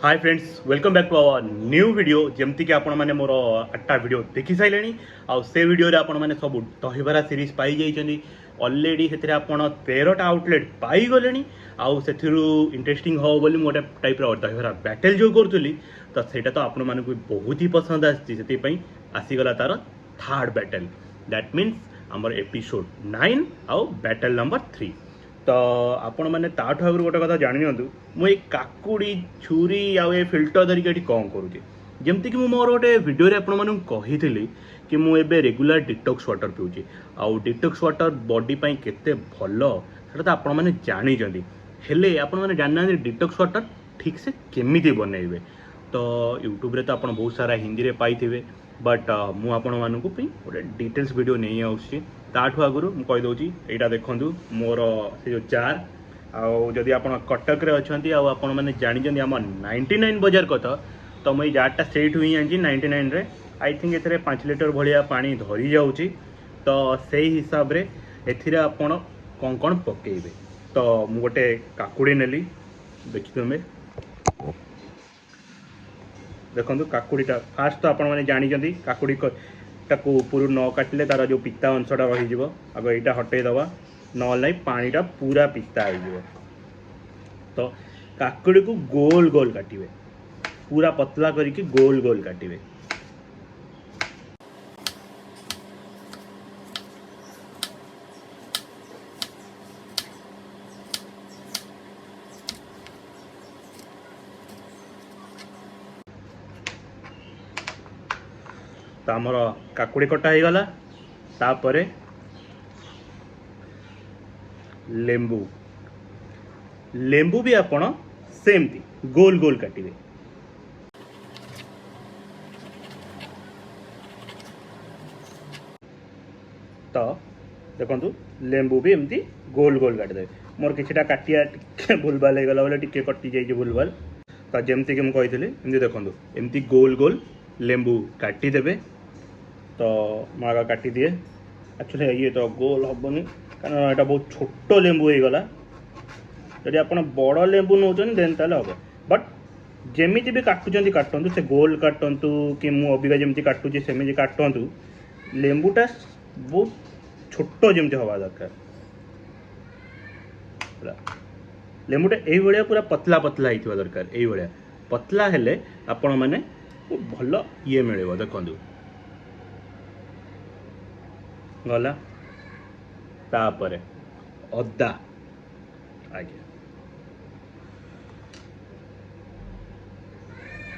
Hi friends welcome back to our new video जमती कि आपण माने मोर 8टा वीडियो देखि साइलेनी आउ से वीडियो रे आपण माने सब दहीबरा सीरीज पाई जाइछनी ऑलरेडी सेथिरे आपण 13टा आउटलेट पाई गलेनी आउ सेथिरु इंटरेस्टिंग हो बोली मोटे टाइप रो दहीबरा बैटल जो करतुली तो सेटा तो आपण माने को बहुत ही पसंद आछि सेति पई आसी गला तार थर्ड बैटल दैट मींस हमर एपिसोड 9 आउ बैटल नंबर 3 तो आपण मैंने ताठू आगु गोटे कथा जानी मुझे काकुड़ी छुरी आउ ए फिल्टर धरिक ये कौन करुँचे जमती कि मोर गोटे भिडियो आपण कही कि मुझे रेगुलर डिटॉक्स वाटर पीऊँगी आउ डिटॉक्स वाटर बॉडी पाई केते भल सेटा तो आपण मैंने जानी हेले आपण मैंने जाना डिटॉक्स वाटर ठीक से केमिति बनइबे तो यूट्यूब रे तो आपण बहुत सारा हिंदी रे पाइथिबे बट मु आपण मानकु पई गोटे डिटेल्स वीडियो नहीं आउछि ताठू आगुरु मु कहि दउछि एटा देखंतु मोर से जो जार आउ जदि आपण कटक रे अछंती आउ आपण माने जानि जंदी हम 99 बाजार कथा तो मई जारटा सेठु ही आंजी 99 रे आई थिंक एथरे 5 लीटर भलिया पानी धरी जाउछि तो सेही हिसाब रे एथिरे आपण कोन कोन पकेइबे तो मु गोटे काकुड़ी नेली देखि तुमे देखो काकुड़ीटा फास्ट तो आपण मैंने जानी काकुड़ी टाको पूरा न काटिले तार जो पिता अंशटा रही आग यहाँ हटेदवा ना पानीटा पूरा पिता हो तो काकुड़ी को गोल गोल काटिबे पूरा पतला करके गोल गोल काटिबे तो आमर काकुड़ी कटा हो गला तापरे लेंबू लेंबू भी आपण सेमती गोल गोल काटिबे तो देखंतु लेंबू भी एमती गोल गोल काटिदे मोर किछटा काटिया टिके भूलभाल हो गला बोले टिके कटि जाई भूलभाल तो जेमती कि मुझे कही एमती देखंतु एमती गोल गोल लेंबू काटी देबे तो मागा काटी दिए एक्चुअली ये तो गोल हेनी कारण यहाँ बहुत छोट लेंबू हो गला जदि आप बड़ लेंबू नौ देन ताले हम बट जमी भी काटुंट काटतु से गोल काटतु कि मु अबिका जमी काटुची सेमती काटतु लेंबूटा बहुत छोट जमी हवा दरकार लेंबूटा ये पूरा पतला पतला होता दरकार ये पतला हेले आपण मैंने भल ये मिले देखु गला तापरे अदा आगे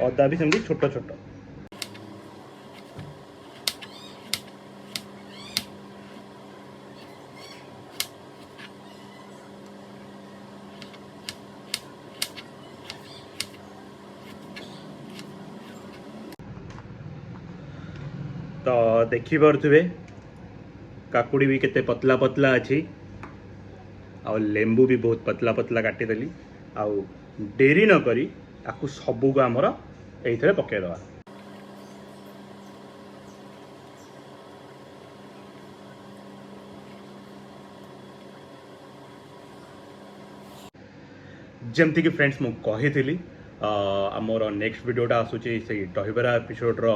अदा भी सेमती छोट छोट तो देखी पारे काकुड़ी भी केते पतला पतला अच्छी आ लेंबू भी बहुत पतला पतला काटिदेली आउ डेरी न करी आपको सबू को आमर ये पकईदवा जमती कि फ्रेंड्स मु कही आमर नेक्स्ट वीडियोटा आसूची से दहीबरा एपिसोड रो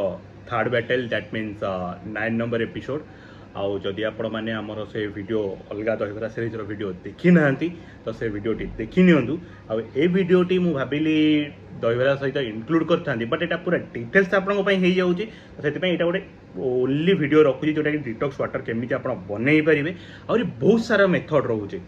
third battle that means 9 number episode आउ जदि आपण मैंने आमर से वीडियो अलग दहीबरा सीरीज वीडियो देखी ना तो से वीडियोटी देखी नियंतु आउ ए वीडियोटी मु भाविली दहीबरा सहित इनक्लूड करता बट यहाँ पूरा डिटेल्स आपंपाई हो गोटे ओनली वीडियो रखुची जोटा कि डिटॉक्स वाटर केमी आप बनई पारे आहरी बहुत सारा मेथड रोचे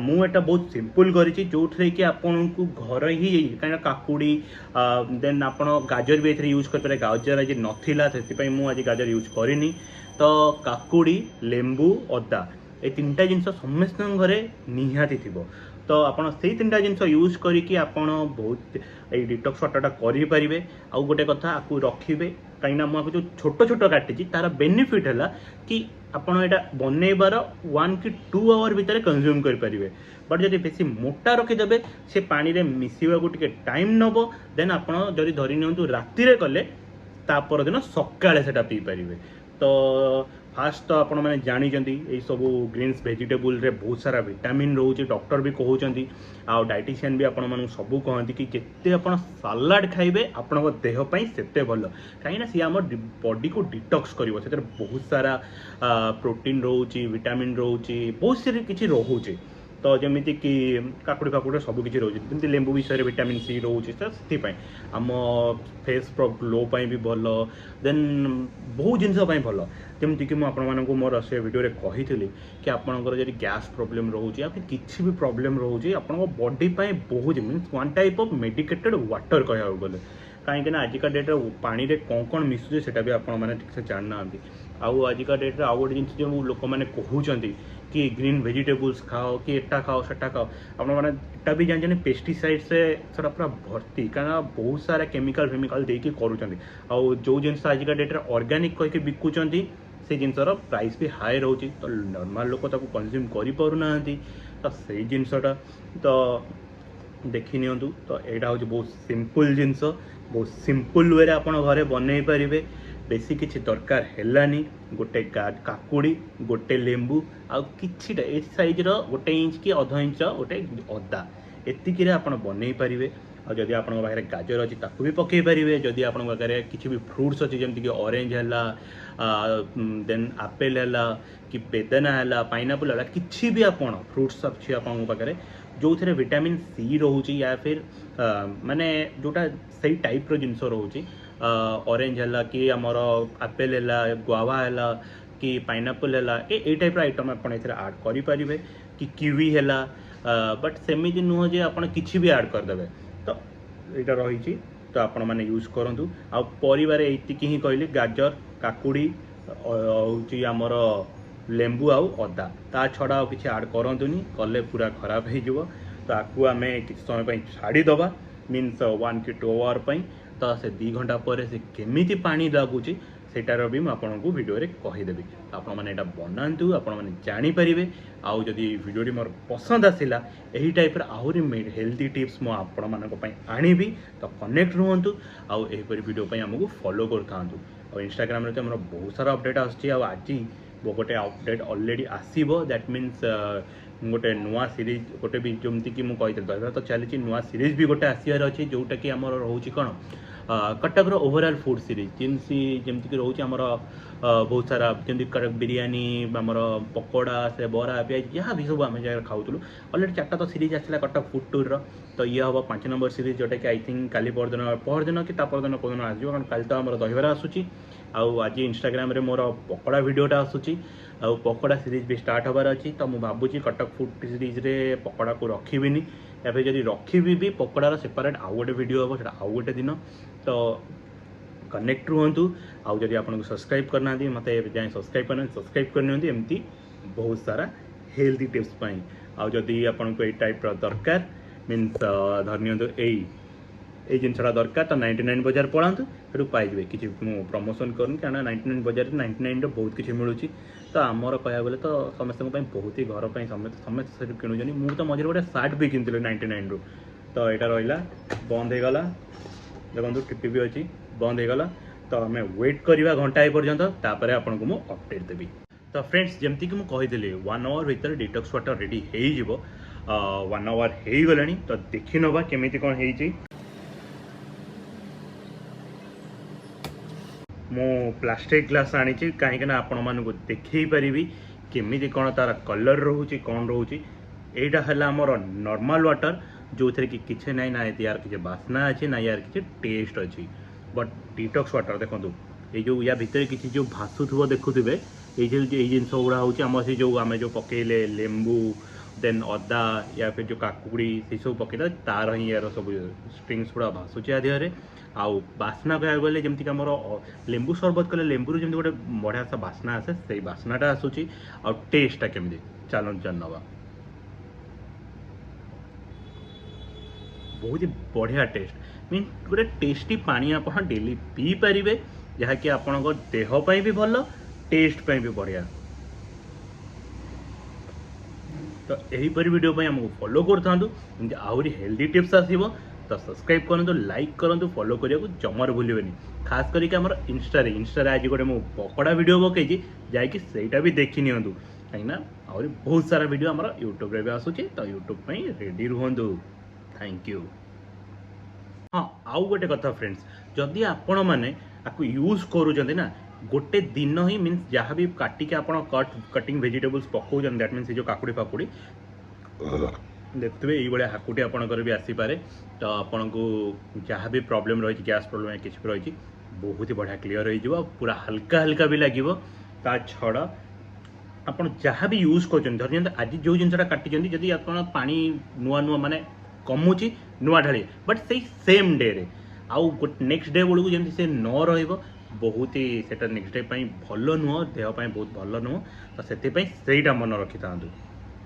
मुझा बहुत सिंपल करी जो कि आपन को घर ही कहीं काकुड़ी देन आप गाजर भी ये यूज करें गाजर आज नाला से मुझे गाजर यूज करनी तो काकुड़ी लेंबू अदा ये तीनटा जिनस समस्त घरे निहाती थी तो आपड़ से तीनटा जिनस यूज करके आपड़ बहुत ये डिटॉक्स वाटरटा करें आउ गोटे कथा आपको रखिए कहीं मुझे जो छोट छोट काटी तार बेनिफिट है कि आपड़ यहाँ बनइबार 1 कि 2 आवर भितर कंज्यूम करेंगे बट जब बेसी मोटा रखिदे से पानी रे मिसवा को टिके टाइम नब देन आपड़ जदि धरी नि राति कले तापर दिन सकाळे सेटा पी पारे तो फास्ट तो आपण मैंने जानी सब ग्रीन्स भेजिटेबल रे बहुत सारा विटामिन रोचे डॉक्टर भी कहते आ डाइटिशियन भी आपण मानू सब कहते कि जिते आप सालाड खाइबे आपण देहपाई सेते भल कहीं सी आम बॉडी को डिटॉक्स कर बहुत सारा प्रोटीन रोचे विटामिन रोचे बहुत सारे किसी रोचे तो जमीती कि काकुड़ी फाकुड़ी सबकि रोचे जमी लेंबू विषय विटामिन सी रोचे तो से आम फेस ग्लो भी भल देन बहुत जिनपाई भल जमीक मुझे मोर से वीडियो कही कि आपंकर जब गैस प्रोब्लेम रोचे या फिर किसी भी प्रोब्लेम रोचे आप बॉडी बहुत means one type of medicated water कह गले कहीं आजिका डेट्रे पानी रे कौन कौन मिसुचे सेटा भी आपने ठीक से जानना आउ आजिका डेट्रे आउ गोटे जिन जो लोक मैंने कहते कि ग्रीन वेजिटेबल्स खाओ कि एटा खाओ सेटा खाओ आपटा भी जानते पेस्टिसाइड से सेटा पूरा भर्ती कारण बहुत सारा केमिकल फेमिकल देकी करूँ आउ जो जिन आजिका डेट्रे ऑर्गेनिक कहीकि बिकुंट से जिनसर प्राइस भी हाई रोचे तो नॉर्मल लोक कंज्यूम करूना तो से जिनसटा तो देखी नि तो यहाँ हूँ बहुत सिंपल जिनस बहुत सिंपल वे आप घरे बनई पारे बेसी किसी दरकार है गोटे काकुड़ी गोटे लेंबू आ कि साइज रोटे इंच कि अध इंच गोटे अदा एतिक आप बनई पारे और जदि आप गाजर अच्छी ताकू भी पकई पारे जदि आप किसी भी फ्रुट्स अच्छी जमीक ऑरेंज है देन आपेल है कि बेदाना है पाइनापल है किसी भी आप फ्रुट्स अच्छी आपरे जो थे विटामिन सी रोचे या फिर माने जोटा सही टाइप रो जिनस रोचे ऑरेंज है कि आमर आपेल है गुआवा है कि पाइनापल है ये टाइप आइटम आप आड करें कि किवी है बट सेमती नुह जे आप किसी भी आड करदे तो यहाँ रही तो आपण मैंने यूज करूँ आ परिवार ये ही कहली गाजर काकुड़ी हूँ आमर लेंबू आउ अदा ता छड़ा आ किसी आड करतुनी कले पूरा खराब हो तो आपको आम किसी समय छाड़ीदबा मीन्स 1 कि 2 आवर तो से 2 घंटा पर से केमिति पानी लगुच सेटार भी मुझे वीडियो रे कहीदेवी आपण मैंने यहाँ बनातु आपण मैंने जानीपारे आउ जदि वीडियो मोर पसंद आसला यही टाइप आहरी हेल्थी टिप्स मु आपण मानी आनिबी तो कनेक्ट रुहतु आउ एहीपरि वीडियो आमको फॉलो कर था और इंस्टाग्राम तो आम बहुत सारा अपडेट आज गोटे अपडेट ऑलरेडी आसो दैट मीन्स गोटे नुआ सीरीज गोटे भी जमती कि मुझे दरबार तो चली नुआ सीरीज भी गोटे आसबार अच्छी जोटा कि आमर रोचे कौन कटक ओवरऑल फूड सीरीज जमीक रोचे आमर बहुत सारा जमी कटक बिरियानी आमर पकोड़ा से बरा पियाज जहाँ भी सब आम जगह खाऊलु अलरेडी 4टा तो सीरीज आसला कटक फूड टूर तो ये हम 5 नंबर सीरीज जोटा कि आई थिंक काली परदिन कि परदिन परदिन आसो कारण काली तो आम दहीबरा आसूची आज इंस्टाग्राम रे मोर पकोड़ा वीडियोटा आसूची आ पकोड़ा सीरीज भी स्टार्ट हबार अच्छी तो मुझे भावुँ कटक फूड सीरीज रे पकोड़ा को रखीबिनी या फिर जब रखी भी पकोड़ार सेपरेट आउ गोटे वीडियो हम आउ गोटे दिन तो कनेक्ट रुहतु आउ जदि आपको सब्सक्राइब करना मत जाए सब्सक्राइब करनी एमती बहुत सारा हेल्थी टिप्स आउ जदि आपको ये टाइप दरकार मीन्स धरनी ये जिनसा दरकार तो 99 बजार पड़ातु से पाइबे किसी प्रमोशन करूँ क्या 99 बजार 99 बहुत किसी मिलूँ तो आमर कह गले तो समस्त बहुत ही घर पर समस्त किणुन मुझे तो मझे गोटे सार्ट भी किनी 99 रु तो यहाँ रहा बंद हो गला देखो टिपी भी अच्छी बंद हो गला तो आम वेट करवा घंटाए पर्यंत तापर आपको मुझे अपडेट देवी तो फ्रेंड्स जमती कि मुझे 1 आवर भीतर डिटॉक्स वाटर रेडी हो 1 आवर हो गला तो देखी नवा केमी कौन हो मो प्लास्टिक ग्लास आनी कहीं आपण मानक देखई पारि केमी कौन तार कलर रोचे कौन रोचे यहाँ है आमर नॉर्मल वाटर जो थे कि किसी ना ना यार किसी बास्ना अच्छी ना यार किसी टेस्ट अच्छी बट डिटॉक्स वाटर देखो ये जो या भितर किसी जो भासुव देखुवे ये जिन गुड़ा हूँ आम से जो आम जो पकईले लेंबू देन अदा या फिर जो काकुड़ी से सब पकईले तार ही यार सब स्ट्रिंग्स गुड़ा भासुचे या देहरे आउ बास्ना कह गले जमीक आम लेंबू सरबत कले लेंबू जमी गोटे बढ़िया सा बास्ना आसे से बास्नाटा आसूची आ टेस्टा केमी चलो जान नवा बहुत ही बढ़िया टेस्ट मीन गोटे टेस्टी पानी आप डेली पी पारे जहाँकि आपण देहपाई भी भल टेस्ट भी बढ़िया तो यहीपरि वीडियो आमको फॉलो करूँ आहरी हेल्दी टिप्स आसो तो सब्सक्राइब करूँ लाइक करूँ फॉलो करने को जमार भूलें खास करके आमर इंस्टा आज गोटे मु पकड़ा वीडियो पकई जाकि सहीटा भी देखी नियंतु कहीं आहरी बहुत सारा वीडियो आमर यूट्यूब रे भी आसुची तो यूट्यूब पे रेडी रुहंतु थैंक यू। हाँ आउ गोटे कथा फ्रेंड्स जदि आपण मैंने आपको यूज करूँ ना गोटे दिन ही मीन्स जहाँ भी काटिके आप कटिंग वेजिटेबल्स पकाउन दैट मीन्स जो काकुड़ी फाकुड़ी देखते ये हाकुटी आपंकर भी आसीपे तो आपन को जहाँ भी प्रॉब्लम रही गैस प्रॉब्लम किसी भी रही बहुत ही बढ़िया क्लीयर हो पूरा हल्का हल्का भी लगे ता छड़ा आपन जहाँ भी यूज कर आज जो जिनसा काटी जदि आप पानी नुआ नुआ माने कमुची नुआ ढाली बट से सेम डे रे आउ नेक्स्ट डे बेलू जमी से न रही बहुत ही सेटा नेक्स्ट डे भल नुह देहपाई बहुत भल नुह तो से मन रखी था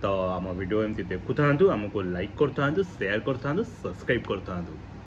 तो आम वीडियो एमती देखु था आमको लाइक कर शेयर कर सब्सक्राइब कर।